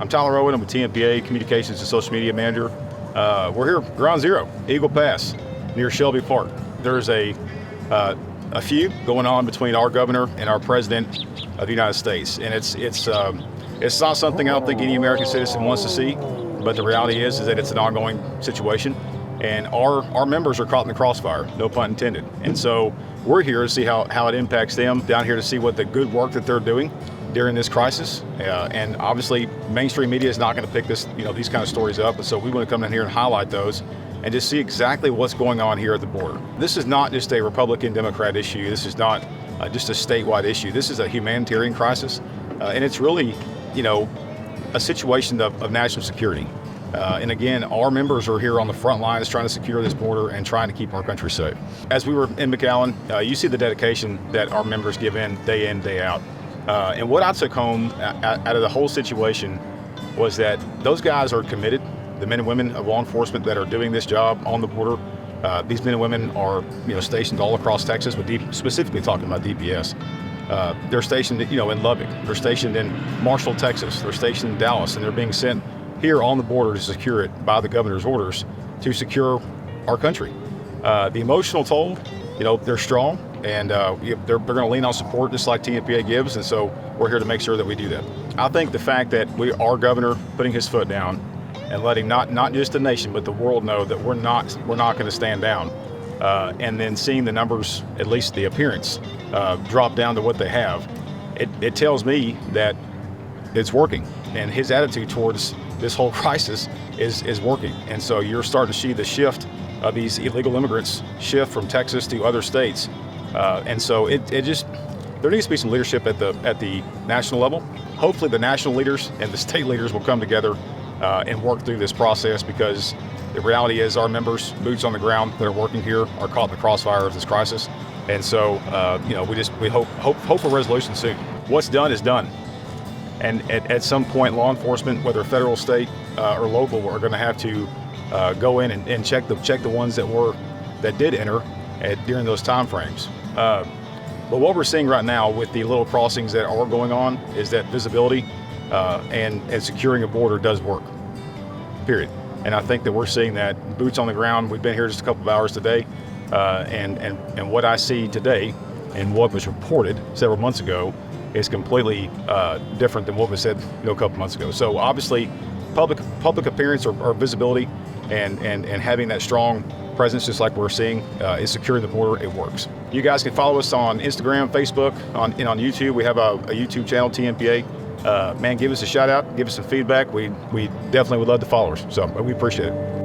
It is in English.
I'm Tyler Owen. I'm a TMPA Communications and Social Media Manager. We're here, Ground Zero, Eagle Pass, near Shelby Park. There's a feud going on between our governor and our president of the United States, and it's not something I don't think any American citizen wants to see. But the reality is that it's an ongoing situation, and our members are caught in the crossfire, no pun intended. And so we're here to see how it impacts them, down here to see what the good work that they're doing during this crisis. And obviously, mainstream media is not going to pick these kind of stories up. And so we want to come in here and highlight those and just see exactly what's going on here at the border. This is not just a Republican-Democrat issue. This is not just a statewide issue. This is a humanitarian crisis, and it's really, a situation of national security. And again, our members are here on the front lines trying to secure this border and trying to keep our country safe. As we were in McAllen, you see the dedication that our members give in, day out. And what I took home out of the whole situation was that those guys are committed, the men and women of law enforcement that are doing this job on the border. These men and women are stationed all across Texas, but specifically talking about DPS. They're stationed in Lubbock, they're stationed in Marshall, Texas, they're stationed in Dallas, and they're being sent here on the border to secure it by the governor's orders to secure our country. The emotional toll, they're strong, and they're going to lean on support just like TMPA gives, and so we're here to make sure that we do that. I think the fact that our governor putting his foot down and letting not just the nation but the world know that we're not going to stand down, and then seeing the numbers, at least the appearance, drop down to what they have, it tells me that it's working, and his attitude towards this whole crisis is working. And so you're starting to see the shift of these illegal immigrants shift from Texas to other states. And so there needs to be some leadership at the national level. Hopefully the national leaders and the state leaders will come together and work through this process, because the reality is our members, boots on the ground that are working here, are caught in the crossfire of this crisis. And so we hope for resolution soon. What's done is done. And at some point, law enforcement, whether federal, state, or local, are going to have to go in and check the ones that did enter during those time frames. But what we're seeing right now with the little crossings that are going on is that visibility and securing a border does work, period. And I think that we're seeing that boots on the ground. We've been here just a couple of hours today, and what I see today and what was reported several months ago is completely different than what was said a couple months ago. So obviously, public appearance or visibility and having that strong presence, just like we're seeing, is securing the border. It works. You guys can follow us on Instagram, Facebook, on YouTube. We have a YouTube channel, TMPA. Man, give us a shout out, give us some feedback. We definitely would love the followers. So we appreciate it.